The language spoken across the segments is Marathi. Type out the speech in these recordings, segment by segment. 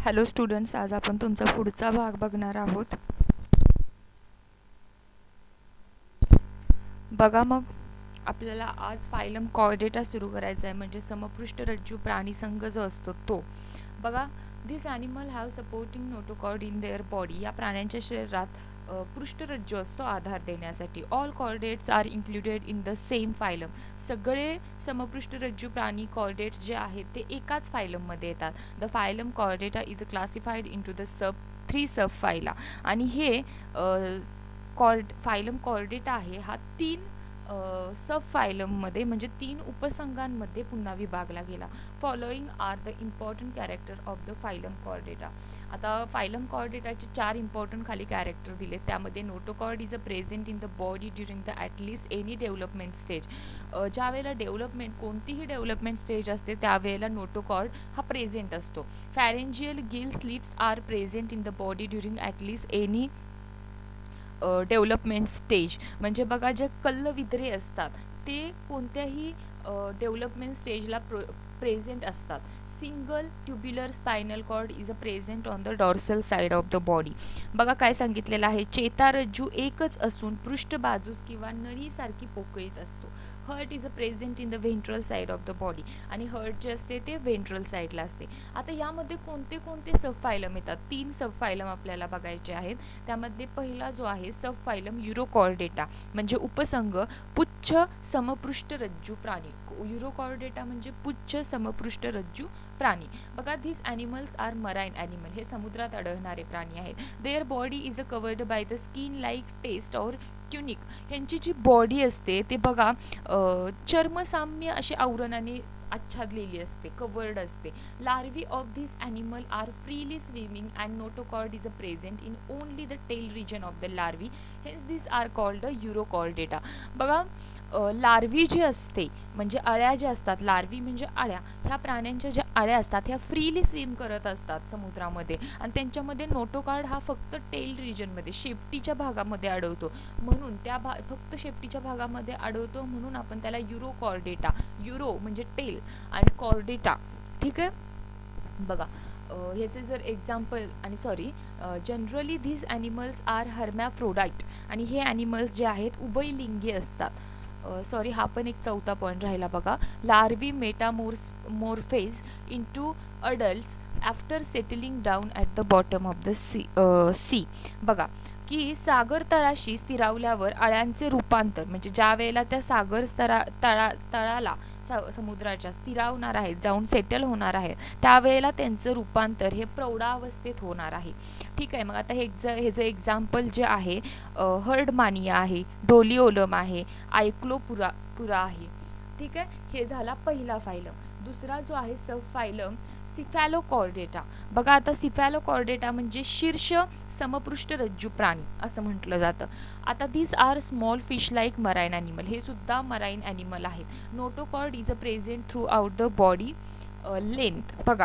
हॅलो स्टुडंट्स, आज आपण तुमचा पुढचा भाग बघणार आहोत. बघा मग, आपल्याला आज फायलम कॉर्डेटा सुरू करायचा आहे, म्हणजे समपृष्ठरज्जू प्राणीसंघ जो असतो तो. बघा, this animal have supporting notochord in their body. या प्राण्यांच्या शरीरात पृष्ठरज्जू असतो आधार देण्यासाठी. All chordates are included in the same phylum. सगळे समपृष्ठरज्जू प्राणी कॉर्डेट्स जे आहेत ते एकाच फायलममध्ये येतात. The phylum chordata is classified into the three sub phyla. आणि हे फायलम कॉर्डेटा आहे हा तीन सब फायलममध्ये म्हणजे तीन उपसंघांमध्ये पुन्हा विभागला गेला. Following are the important character of the phylum chordata. आता फायलम कॉर्डेटाचे 4 इम्पॉर्टंट खाली कॅरेक्टर दिले. त्यामध्ये notochord is a present in the body during the at least any development stage. ज्या वेळेला कोणतीही डेव्हलपमेंट स्टेज असते त्यावेळेला नोटोकॉर्ड हा प्रेझेंट असतो. Pharyngeal gill slits are present in the body during at least any development stage. म्हणजे बघा, जे कल्लविद्रे असतात ते कोणत्याही डेव्हलपमेंट स्टेजला प्रेझेंट असतात. Single tubular spinal cord is a present on the dorsal side of the body. बघा काय सांगितलेलं आहे, चेतारज्जू एकच असून पृष्ठबाजूस किंवा नळीसारखी पोकळीत असतो. Heart is a present in the ventral side of the body. आणि हर्ट जे असते ते व्हेंट्रल साईडला असते. आता यामध्ये कोणते कोणते सब फायलम येतात? 3 सब फायलम आपल्याला बघायचे आहेत. त्यामधले पहिला जो आहे सब फायलम युरोकॉर्डेटा, म्हणजे उपसंघ पुच्छ समपृष्ठरज्जू प्राणी. युरोकॉर्डेटा म्हणजे पुच्छ समपृष्ठरज्जू प्राणी. बघा, this animals are marine animal. हे समुद्रात आढळणारे प्राणी आहेत. Their body is a covered by the skin like test or tunic. ह्यांची जी बॉडी असते ते बघा चर्मसाम्य अशी आवरणाने आच्छादलेली असते, कवर्ड असते. Larvae of this animal are freely swimming and notochord is a present in only the tail region of the larvae. Hence this are called urochordata. बघा, लार्वी जी असते म्हणजे अळ्या ज्या असतात, लार्वी म्हणजे अळ्या, ह्या प्राण्यांच्या ज्या अळ्या असतात ह्या फ्रीली स्विम करत असतात समुद्रामध्ये. आणि त्यांच्यामध्ये नोटोकॉर्ड हा फक्त टेल रिजनमध्ये, शेपटीच्या भागामध्ये आढळतो. म्हणून फक्त शेपटीच्या भागामध्ये आढळतो, म्हणून आपण त्याला युरोकॉर्डेटा, युरो म्हणजे टेल आणि कॉर्डेटा, ठीक आहे. बघा, ह्याचे जर example generally this animals are hermaphrodite. आणि हे ॲनिमल्स जे आहेत उभयलिंगी असतात. हा पण एक चौथा पॉईंट राहिला बघा. Larvae metamorphose into adults after settling down at the bottom of the sea. बघा की सागर तळाशी स्थिरावल्यावर अळ्यांचे रूपांतर, म्हणजे ज्या वेळेला त्या सागर तळाला समुद्राच्या स्थिरावणार आहेत, जाऊन सेटल होणार आहे, त्यावेळेला त्यांचं रूपांतर हे प्रौढावस्थेत होणार आहे. ठीक आहे. मग आता ह्याचं एक्झाम्पल जे आहे हर्डमानिया आहे, डोलिओलम आहे, आयक्लोपुरा आहे. ठीक आहे. हे झाला पहिला फायलम. दुसरा जो आहे सब फायलम सिफॅलोकॉर्डेटा. बघा, आता सिफॅलोकॉर्डेटा म्हणजे शीर्ष समपृष्ठरज्जू प्राणी असं म्हटलं जातं. आता this are small fish like marine animal. हे सुद्धा मराईन ॲनिमल आहेत. Notochord is a present throughout the body length. बघा,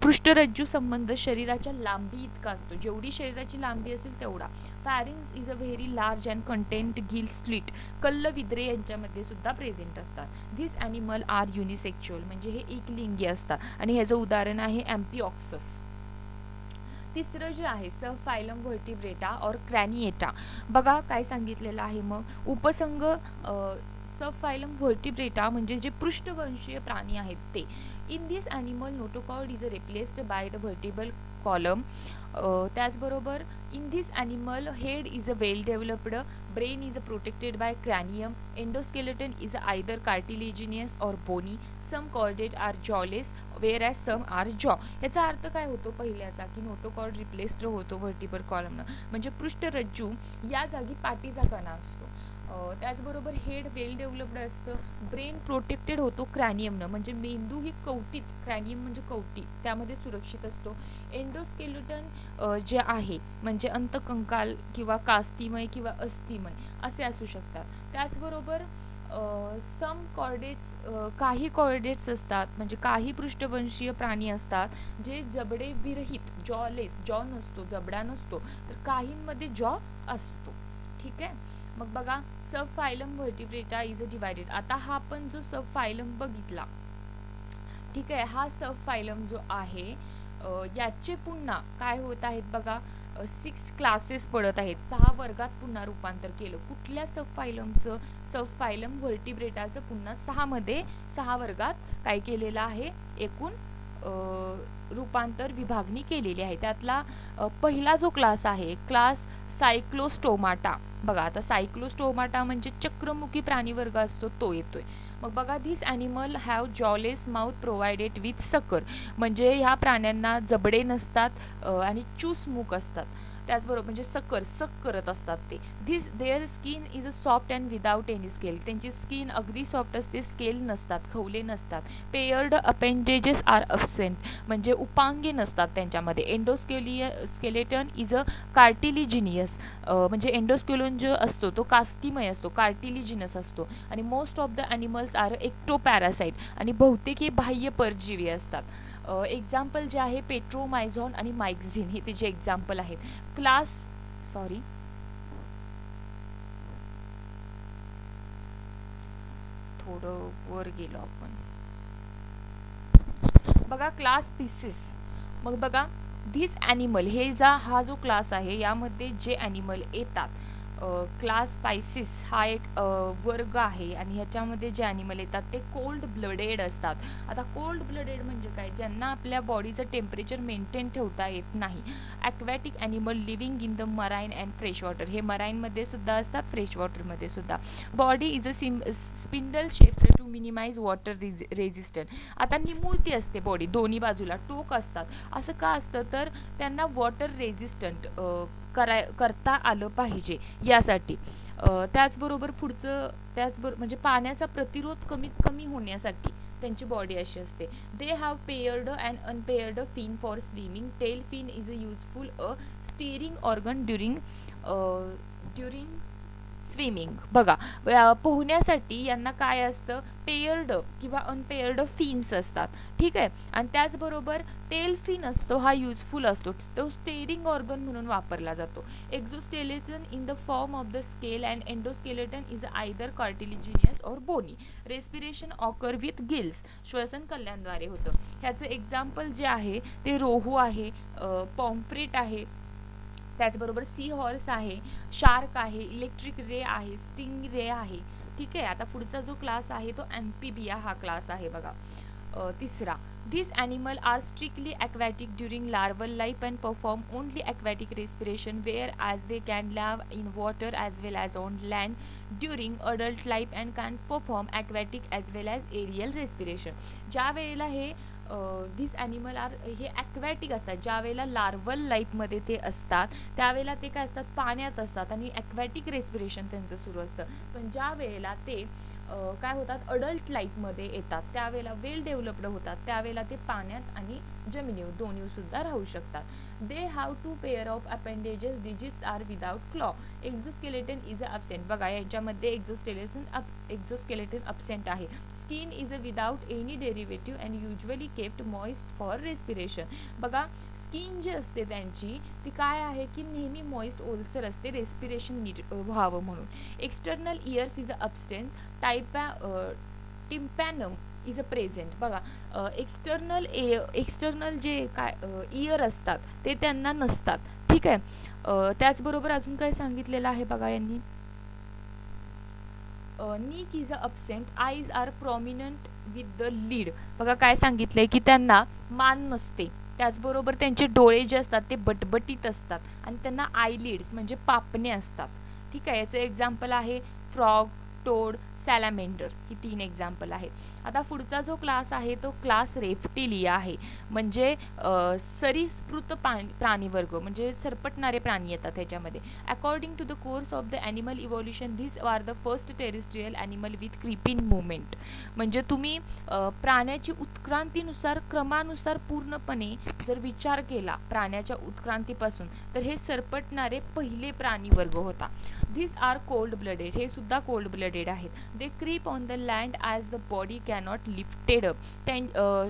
पृष्ठरज्जू संबंध शरीराच्या लांबी इतका असतो, जेवढी शरीराची लांबी असेल तेवढा. Pharynx is a very large and content gill slit. कल्लविद्रे यांच्यामध्ये सुद्धा प्रेझेंट असतात. धिस ॲनिमल आर युनिसेक्च्युअल, म्हणजे हे एकलिंगी असतात. आणि ह्याचं उदाहरण आहे ॲम्पिऑक्सस. तिसरं जे आहे सब फायलम व्हर्टिब्रेटा और क्रॅनिएटा. बघा काय सांगितलेलं आहे मग, उपसंघ सब फायलम व्हर्टिब्रेटा म्हणजे जे पृष्ठवंशीय प्राणी आहेत ते. In this animal notochord is replaced by the vertebral column. त्याचबरोबर in this animal head is a well developed, brain is protected by cranium, endoskeleton is either cartilaginous or bony, some chordate are jawless whereas some are jaw. याचा अर्थ काय होतो पहिल्याचा, की नोटोकॉर्ड रिप्लेस्ड होतो व्हर्टिबल कॉलमनं, म्हणजे पृष्ठरज्जू या जागी पाठीचा कणा असतो. त्याचबरोबर हेड वेल डेव्हलप्ड असतं, ब्रेन प्रोटेक्टेड होतो क्रॅनियमनं, म्हणजे मेंदू ही कवटीत, क्रॅनियम म्हणजे कवटी, त्यामध्ये सुरक्षित असतो. एंडोस्केलेटन जे आहे म्हणजे अंतकंकाल किंवा कास्तिमय किंवा अस्थिमय असे असू शकतात. त्याचबरोबर सम कॉर्डेट्स, काही कॉर्डेट्स असतात म्हणजे काही पृष्ठवंशीय प्राणी असतात जे जबडे विरहित, जॉलेस, जॉ नसतो, जबडा नसतो, तर काहींमध्ये जॉ असतो. ठीक आहे. मग बघा, सब फायलम व्हर्टिब्रेटा इज अ डिवायडेड. आता हा आपण जो सब फायलम बघितला, ठीक आहे, हा सब फायलम जो आहे याचे पुन्हा काय होत आहेत बघा, 6 क्लासेस पडत आहेत, 6 वर्गात पुन्हा रूपांतर केलं. कुठल्या सबफायलमचं? सबफायलम व्हर्टिब्रेटाचं पुन्हा 6 मध्ये 6 वर्गात काय केलेलं आहे, एकूण रूपांतर विभागणी केलेली आहे. त्यातला पहिला जो क्लास आहे, क्लास सायक्लोस्टोमाटा. बघा आता सायक्लोस्टोमाटा म्हणजे चक्रमुखी प्राणीवर्ग असतो तो येतोय. मग बघा, this animal have jawless mouth provided with सकर. म्हणजे ह्या प्राण्यांना जबडे नसतात आणि चूस मूक असतात. त्याचबरोबर म्हणजे सक करत असतात ते. This their skin is a soft and without any scale. त्यांची स्किन अगदी सॉफ्ट असते, स्केल नसतात, खवले नसतात. Paired appendages are absent. म्हणजे उपांगे नसतात त्यांच्यामध्ये. Skeleton is a cartilaginous. म्हणजे एंडोस्क्योलन जो असतो तो कास्तिमय असतो, कार्टिलिजिनस असतो. आणि most of the animals are ectoparasite. आणि बहुतेक हे बाह्य परजीवी असतात. एक्झाम्पल जे आहे पेट्रोमायझॉन आणि मायक्झिन हे त्याचे एक्झाम्पल आहेत. क्लास सॉरी थोडं वर गेलो आपण. बघा क्लास पीसेस. मग बघा, धिस ॲनिमल हा जो क्लास आहे यामध्ये जे ॲनिमल येतात, क्लास स्पायसिस हा एक वर्ग आहे आणि ह्याच्यामध्ये जे ॲनिमल येतात ते कोल्ड ब्लडेड असतात. आता कोल्ड ब्लडेड म्हणजे काय? ज्यांना आपल्या बॉडीचं टेम्परेचर मेंटेन ठेवता येत नाही. Aquatic animal living in the marine and fresh water. हे मराईनमध्ये सुद्धा असतात, फ्रेश वॉटरमध्ये सुद्धा. Body is a spindle shape to minimise water resistance. आता निमुळती असते बॉडी, दोन्ही बाजूला टोक असतात. असं का असतं? तर त्यांना वॉटर रेझिस्टंट करता आलं पाहिजे यासाठी. त्याचबरोबर म्हणजे पाण्याचा प्रतिरोध कमीत कमी होण्यासाठी त्यांची बॉडी अशी असते. They have paired and unpaired fin for swimming. Tail fin is a useful steering organ during swimming. बघा, पोहण्यासाठी यांना काय असतं? पेयर्ड किंवा अनपेयर्ड फिन्स असतात. ठीक आहे. आणि त्याचबरोबर टेल फिन असतो हा युजफुल असतो, तो स्टेरिंग ऑर्गन म्हणून वापरला जातो. Exoskeleton in the form of the scale and endoskeleton is either cartilaginous or bony. Respiration occur with gills. श्वसन कल्याणद्वारे होतं. ह्याचं एक्झाम्पल जे आहे ते रोहू आहे, पॉम्फ्रेट आहे, त्याचबरोबर सी हॉर्स आहे, शार्क आहे, इलेक्ट्रिक रे आहे, स्टिंग रे आहे. ठीक आहे. आता पुढचा जो क्लास आहे तो ॲम्फिबिया हा क्लास आहे बघा. तिसरा, these animal are strictly aquatic during larval life and perform only aquatic respiration, whereas they can live in water as well as on land during adult life and can perform aquatic as well as aerial respiration. ज्या वेळेला हे धीस ॲनिमल आर हे ॲक्वॅटिक असतात, ज्या वेळेला लार्वल लाईफमध्ये ते असतात त्यावेळेला ते काय असतात? पाण्यात असतात आणि ॲक्वॅटिक रेस्पिरेशन त्यांचं सुरू असतं. पण ज्या वेळेला ते काय होतात? अडल्ट लाईफमध्ये येतात त्यावेळेला वेल डेव्हलप्ड होतात, त्यावेळेला ते पाण्यात आणि जमिनीवर दोन्ही सुद्धा राहू शकतात. They have 2 pair of appendages. Digits are without claw. Exoskeleton is a absent. बघा यांच्यामध्ये एक्झोस्केलेटन अब्सेंट आहे. Skin is a without any derivative and usually kept moist for respiration. बघा, स्किन जी असते त्यांची ती काय आहे की नेहमी मॉइस्ट ओलसर असते, रेस्पिरेशन नीट व्हावं म्हणून. External ears is a absent. Tympanum is a present. बघा, एक्सटर्नल जे काय इयर असतात ते त्यांना नसतात. ठीक आहे. त्याचबरोबर अजून काय सांगितलेलं आहे बघा यांनी. Neck is a absent. Eyes are prominent with the lid. बघा काय सांगितलंय की त्यांना मान नसते, त्याचबरोबर त्यांचे डोळे जे असतात ते बटबटीत असतात आणि त्यांना आयलिड्स म्हणजे पापणे असतात. ठीक आहे. याचं एक्झाम्पल आहे फ्रॉग, टोड, सॅलामेंडर. ही 3 एक्झाम्पल आहेत. आता पुढचा जो क्लास आहे तो क्लास रेप्टिलिया आहे. म्हणजे सरीसृत प्राणीवर्ग म्हणजे सरपटणारे प्राणी येतात ह्याच्यामध्ये. According to the course of the animal evolution this are the first terrestrial animal with creeping movement. म्हणजे तुम्ही प्राण्याची उत्क्रांतीनुसार क्रमानुसार पूर्णपणे जर विचार केला प्राण्याच्या उत्क्रांतीपासून तर हे सरपटणारे पहिले प्राणीवर्ग होता. This are cold blooded. हे सुद्धा कोल्ड ब्लडेड आहेत. They creep on the land as the body cannot lifted up.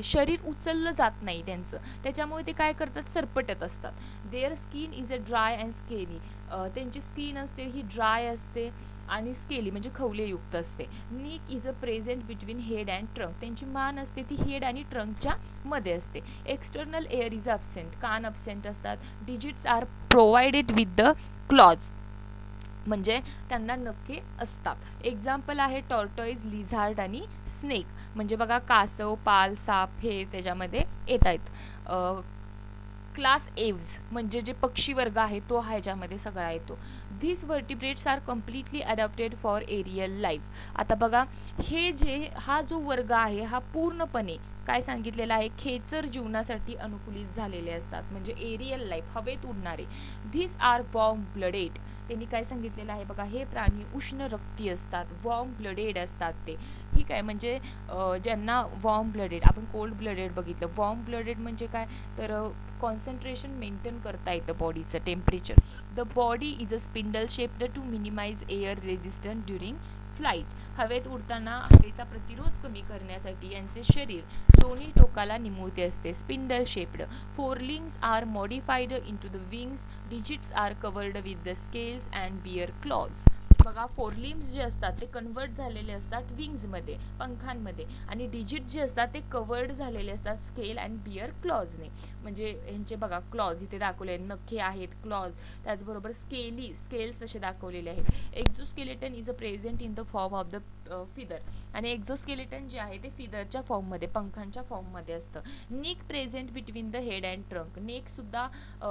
शरीर उचललं जात नाही त्यांचं, त्याच्यामुळे ते काय करतात? सरपटत असतात. Their skin is a dry and scaly. त्यांची स्किन असते ही ड्राय असते आणि स्केली म्हणजे खवलेयुक्त असते. Neck is a present between head and trunk, त्यांची मान असते ती हेड आणि ट्रंकच्या मध्ये असते. एक्सटर्नल एअर इज अब्सेंट, कान अब्सेंट असतात. Digits are provided with the claws, म्हणजे त्यांना नखे असतात. एक्झाम्पल आहे टॉर्टॉईज, लिझार्ड आणि स्नेक, म्हणजे बघा कासव, पाल, साप हे त्याच्यामध्ये येत आहेत. क्लास एव्ज म्हणजे जे पक्षी वर्ग आहे तो ह्याच्यामध्ये सगळा येतो. This vertebrates are completely adapted for aerial life. आता बघा हा जो वर्ग आहे हा पूर्णपणे काय सांगितलेलं आहे, खेचर जीवनासाठी अनुकूलित झालेले असतात, म्हणजे एरियल लाईफ, हवेत उडणारे. धीस आर वॉर्म ब्लडेड, त्यांनी काय सांगितलेलं आहे बघा, हे प्राणी उष्ण रक्ती असतात, वॉर्म ब्लडेड असतात ते. ठीक आहे, म्हणजे ज्यांना वॉर्म ब्लडेड, आपण कोल्ड ब्लडेड बघितलं, वॉर्म ब्लडेड म्हणजे काय तर कॉन्सन्ट्रेशन मेंटेन करता येतं बॉडीचं temperature. The body is a spindle shaped to minimise air resistance during flight, हवेत उडताना हवेचा प्रतिरोध कमी करण्यासाठी यांचे शरीर दोन्ही टोकाला निमुळते असते, spindle shaped. Forelimbs are modified into the wings, digits are covered with the scales and bear claws. बघा फोरलिम्स जे असतात ते कन्वर्ट झालेले असतात विंग्समध्ये, पंखांमध्ये, आणि डिजिट जे असतात ते कवर्ड झालेले असतात स्केल अँड बियर क्लॉजने. म्हणजे ह्यांचे बघा क्लॉज इथे दाखवले, नखे आहेत, क्लॉज, त्याचबरोबर स्केल्स असे दाखवलेले आहेत. Exoskeleton is a present in the form of the feather, आणि एक्झोस्केलेटन जे आहे ते फिदरच्या फॉर्ममध्ये, पंखांच्या फॉर्ममध्ये असतं. Neck present between the head and trunk, neck सुद्धा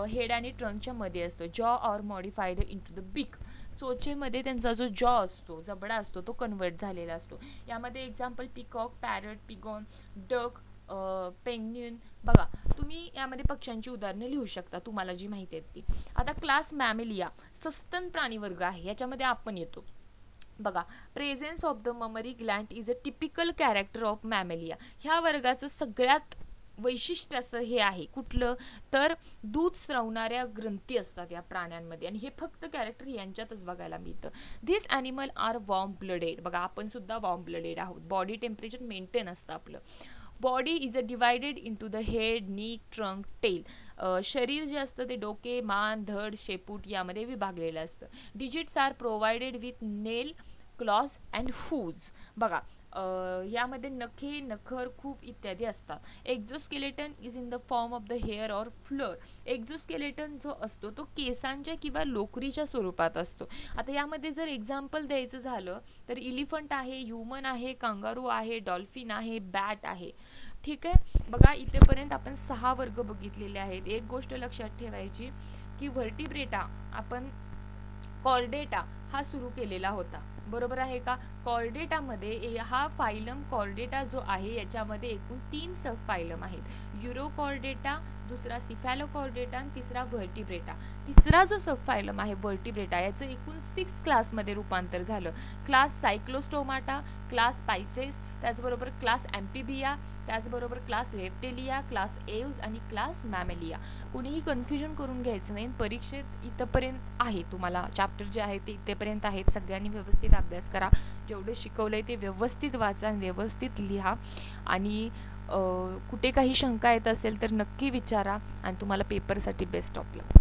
हेड आणि ट्रंकच्या मध्ये असतो. Jaw or modified into the beak, चोचेमध्ये त्यांचा जो जॉ असतो, जबडा असतो, तो कन्वर्ट झालेला असतो. यामध्ये example peacock, parrot, pigeon, duck, penguin. बघा तुम्ही यामध्ये पक्ष्यांची उदाहरणं लिहू शकता तुम्हाला जी माहिती आहेत ती. आता क्लास मॅमेलिया, सस्तन प्राणीवर्ग आहे, याच्यामध्ये आपण येतो. बघा presence of the mammary gland is a typical character of mammalia, ह्या वर्गाचं सगळ्यात वैशिष्ट्य असं हे आहे कुठलं तर दूध स्रवणाऱ्या ग्रंथी असतात या प्राण्यांमध्ये, आणि हे फक्त कॅरेक्टर यांच्यातच बघायला मिळतं. This animal are warm blooded, बघा आपण सुद्धा वॉर्म ब्लडेड आहोत, बॉडी टेम्परेचर मेंटेन असतं आपलं. Body is a divided into the head, neck, trunk, tail, शरीर जे असतं ते डोके, मान, धड, शेपूट यामध्ये विभागलेलं असतं. Digits are provided with nail, claws and hooves, बघा यामध्ये नखे, नखर, खूप इत्यादी असतात. Exoskeleton is in the form of the hair or fur, exoskeleton जो असतो तो केसांच्या किंवा लोकरीच्या स्वरूपात असतो. आता यामध्ये जर एक्झाम्पल द्यायचं झालं तर इलिफंट आहे, ह्युमन आहे, कांगारू आहे, डॉल्फिन आहे, बॅट आहे. ठीक आहे, बघा इथेपर्यंत आपण 6 वर्ग बघितलेले आहेत. एक गोष्ट लक्षात ठेवायची की व्हर्टिब्रेटा आपण कॉर्डेटा हा सुरू केलेला होता, बरोबर आहे का. कॉर्डेटामध्ये हा फायलम कॉर्डेटा जो आहे याच्यामध्ये एकूण 3 सब फायलम आहेत. युरोकॉर्डेटा, दुसरा सिफॅलोकॉर्डेटा आणि तिसरा व्हर्टिब्रेटा. तिसरा जो सब फायलम आहे व्हर्टिब्रेटा याचं एकूण 6 क्लासमध्ये रूपांतर झालं. क्लास सायक्लोस्टोमाटा, क्लास पायसेस, त्याचबरोबर क्लास ॲम्फिबिया, त्याचबरोबर क्लास लेप्टेलिया, क्लास एव्ज आणि क्लास मॅमेलिया. कोणीही कन्फ्युजन करून घ्यायचं नाही, परीक्षेत इथंपर्यंत आहे, तुम्हाला चॅप्टर जे आहे ते इथेपर्यंत आहेत. सगळ्यांनी व्यवस्थित अभ्यास करा, जेवढे शिकवलंय ते व्यवस्थित वाचा आणि व्यवस्थित लिहा, आणि कुठे काही शंका येत असेल तर नक्की विचारा, आणि तुम्हाला पेपरसाठी बेस्ट ऑफ लक.